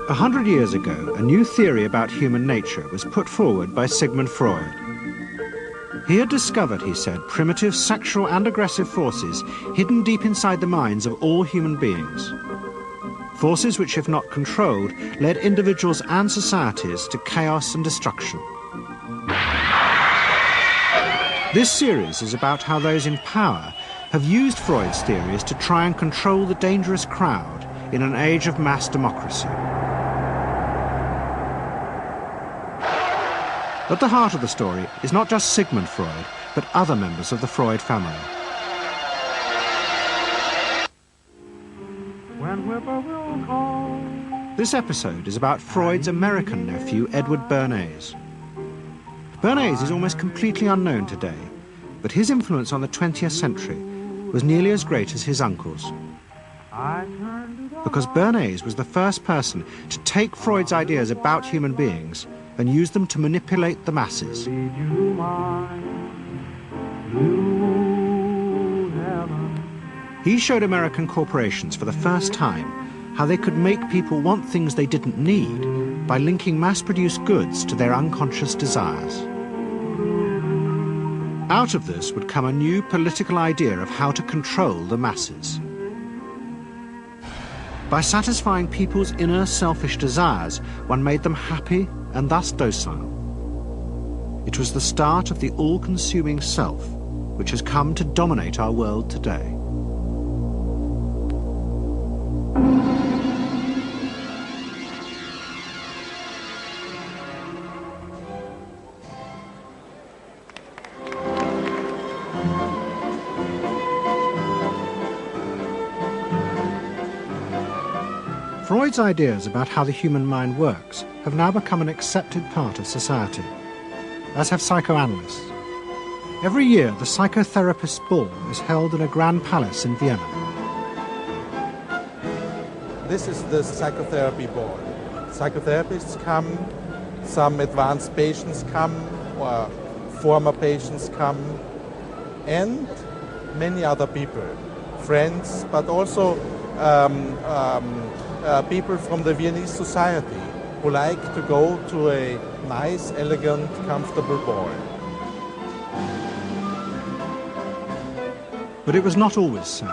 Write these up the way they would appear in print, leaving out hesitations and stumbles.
100 years ago, a new theory about human nature was put forward by Sigmund Freud. He had discovered, he said, primitive sexual and aggressive forces hidden deep inside the minds of all human beings. Forces which, if not controlled, led individuals and societies to chaos and destruction. This series is about how those in power have used Freud's theories to try and control the dangerous crowd in an age of mass democracy. At the heart of the story is not just Sigmund Freud, but other members of the Freud family. This episode is about Freud's American nephew, Edward Bernays. Bernays is almost completely unknown today, but his influence on the 20th century was nearly as great as his uncle's. Because Bernays was the first person to take Freud's ideas about human beings and use them to manipulate the masses. He showed American corporations for the first time how they could make people want things they didn't need by linking mass-produced goods to their unconscious desires. Out of this would come a new political idea of how to control the masses. By satisfying people's inner selfish desires, one made them happy and thus docile. It was the start of the all-consuming self, which has come to dominate our world today. Freud's ideas about how the human mind works have now become an accepted part of society, as have psychoanalysts. Every year, the psychotherapist's ball is held in a grand palace in Vienna. This is the psychotherapy ball. Psychotherapists come, some advanced patients come, or former patients come, and many other people, friends, but also people from the Viennese society who like to go to a nice, elegant, comfortable ball. But it was not always so.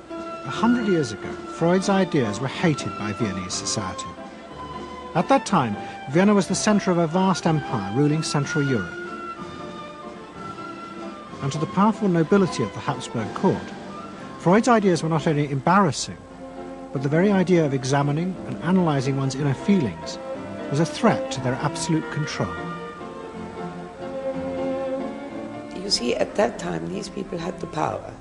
100 years ago, Freud's ideas were hated by Viennese society. At that time, Vienna was the centre of a vast empire ruling Central Europe. And to the powerful nobility of the Habsburg court, Freud's ideas were not only embarrassing, but the very idea of examining and analysing one's inner feelings was a threat to their absolute control. You see, at that time, these people had the power.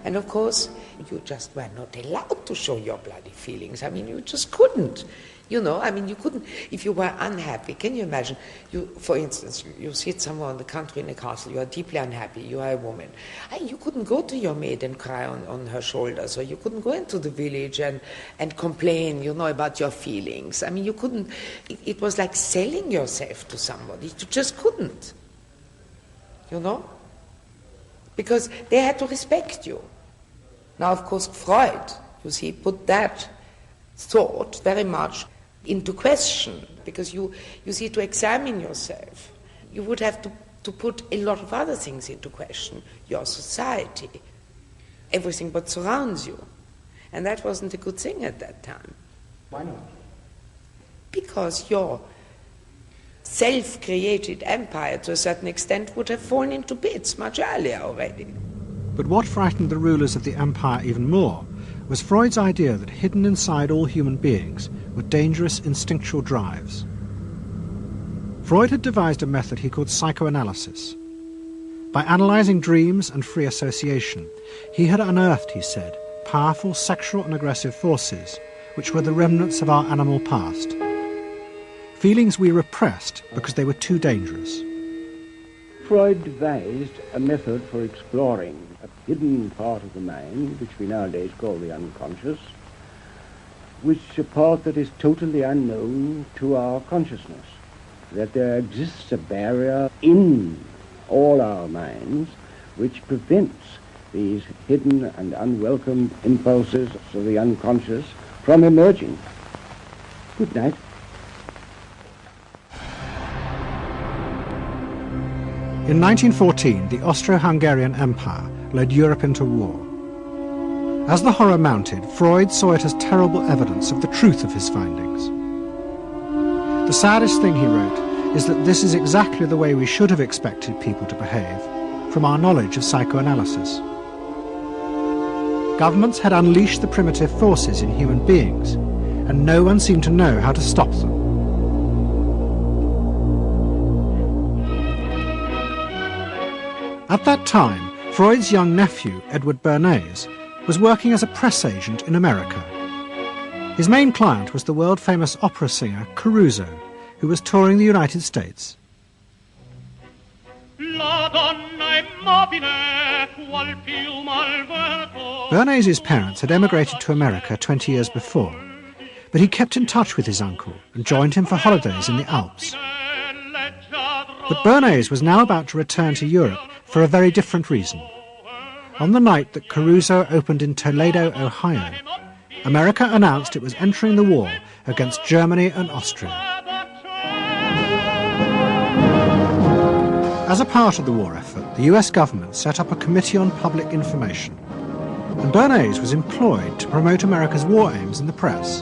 And of course, you just were not allowed to show your bloody feelings. I mean, you just couldn't. You know, I mean, you couldn't, if you were unhappy. Can you imagine, you, for instance, you sit somewhere in the country in a castle, you are deeply unhappy, you are a woman. You couldn't go to your maid and cry on her shoulders, or you couldn't go into the village and complain, you know, about your feelings. I mean, you couldn't, it was like selling yourself to somebody. You just couldn't, you know, because they had to respect you. Now, of course, Freud, you see, put that thought very much into question, because you see, to examine yourself, you would have to put a lot of other things into question, your society, everything what surrounds you. And that wasn't a good thing at that time. Why not? Because your self-created empire, to a certain extent, would have fallen into bits much earlier already. But what frightened the rulers of the empire even more was Freud's idea that hidden inside all human beings were dangerous instinctual drives. Freud had devised a method he called psychoanalysis. By analysing dreams and free association, he had unearthed, he said, powerful sexual and aggressive forces, which were the remnants of our animal past. Feelings we repressed because they were too dangerous. Freud devised a method for exploring a hidden part of the mind, which we nowadays call the unconscious, which is a part that is totally unknown to our consciousness, that there exists a barrier in all our minds which prevents these hidden and unwelcome impulses of the unconscious from emerging. Good night. In 1914, the Austro-Hungarian Empire led Europe into war. As the horror mounted, Freud saw it as terrible evidence of the truth of his findings. The saddest thing, he wrote, is that this is exactly the way we should have expected people to behave, from our knowledge of psychoanalysis. Governments had unleashed the primitive forces in human beings, and no one seemed to know how to stop them. At that time, Freud's young nephew, Edward Bernays, was working as a press agent in America. His main client was the world-famous opera singer Caruso, who was touring the United States. Bernays' parents had emigrated to America 20 years before, but he kept in touch with his uncle and joined him for holidays in the Alps. But Bernays was now about to return to Europe for a very different reason. On the night that Caruso opened in Toledo, Ohio, America announced it was entering the war against Germany and Austria. As a part of the war effort, the US government set up a Committee on Public Information, and Bernays was employed to promote America's war aims in the press.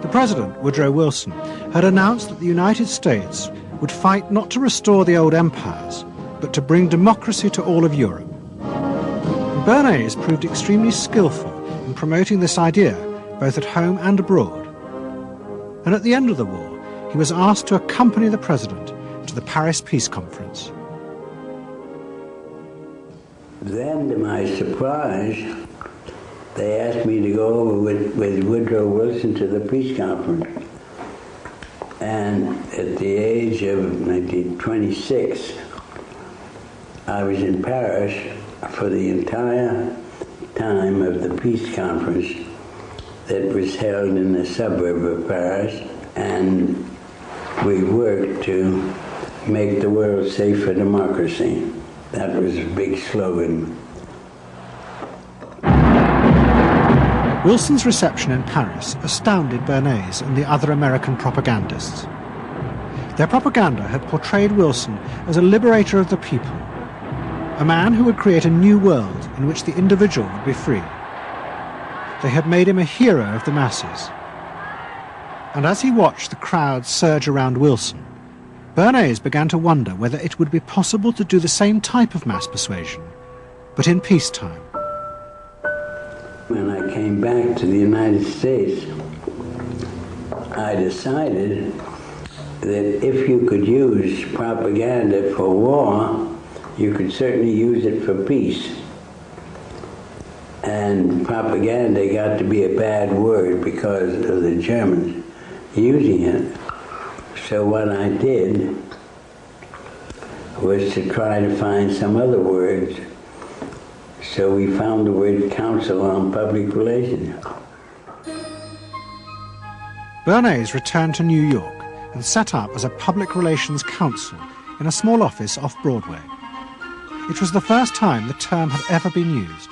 The President, Woodrow Wilson, had announced that the United States would fight not to restore the old empires, but to bring democracy to all of Europe. And Bernays proved extremely skillful in promoting this idea, both at home and abroad. And at the end of the war, he was asked to accompany the President to the Paris Peace Conference. Then, to my surprise, they asked me to go over with Woodrow Wilson to the peace conference. And at the age of 26, I was in Paris for the entire time of the peace conference that was held in the suburb of Paris, and we worked to make the world safe for democracy. That was a big slogan. Wilson's reception in Paris astounded Bernays and the other American propagandists. Their propaganda had portrayed Wilson as a liberator of the people, a man who would create a new world in which the individual would be free. They had made him a hero of the masses. And as he watched the crowds surge around Wilson, Bernays began to wonder whether it would be possible to do the same type of mass persuasion, but in peacetime. When I came back to the United States, I decided that if you could use propaganda for war, you could certainly use it for peace. And propaganda got to be a bad word because of the Germans using it. So what I did was to try to find some other words. So we found the word Council on Public Relations. Bernays returned to New York and set up as a public relations counsel in a small office off Broadway. It was the first time the term had ever been used.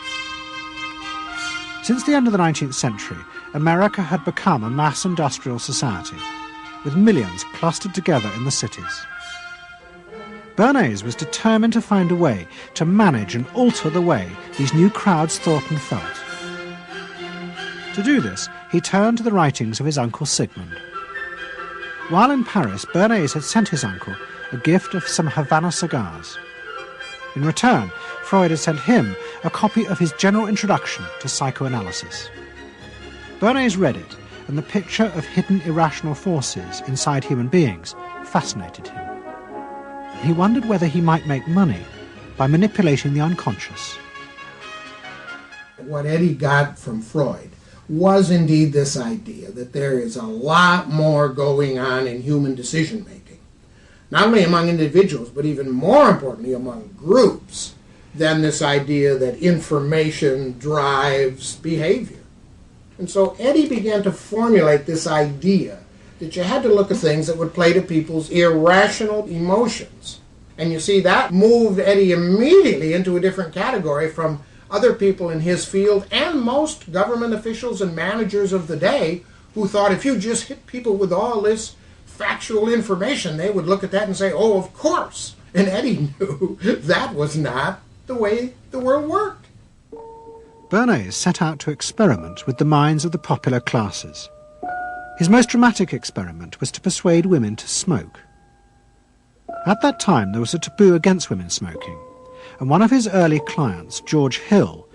Since the end of the 19th century, America had become a mass industrial society, with millions clustered together in the cities. Bernays was determined to find a way to manage and alter the way these new crowds thought and felt. To do this, he turned to the writings of his uncle Sigmund. While in Paris, Bernays had sent his uncle a gift of some Havana cigars. In return, Freud had sent him a copy of his general introduction to psychoanalysis. Bernays read it, and the picture of hidden irrational forces inside human beings fascinated him. He wondered whether he might make money by manipulating the unconscious. What Eddie got from Freud was indeed this idea that there is a lot more going on in human decision-making, not only among individuals, but even more importantly among groups, than this idea that information drives behavior. And so Eddie began to formulate this idea that you had to look at things that would play to people's irrational emotions. And you see, that moved Eddie immediately into a different category from other people in his field, and most government officials and managers of the day, who thought if you just hit people with all this factual information, they would look at that and say, oh, of course. And Eddie knew that was not the way the world worked. Bernays set out to experiment with the minds of the popular classes. His most dramatic experiment was to persuade women to smoke. At that time, there was a taboo against women smoking, and one of his early clients, George Hill,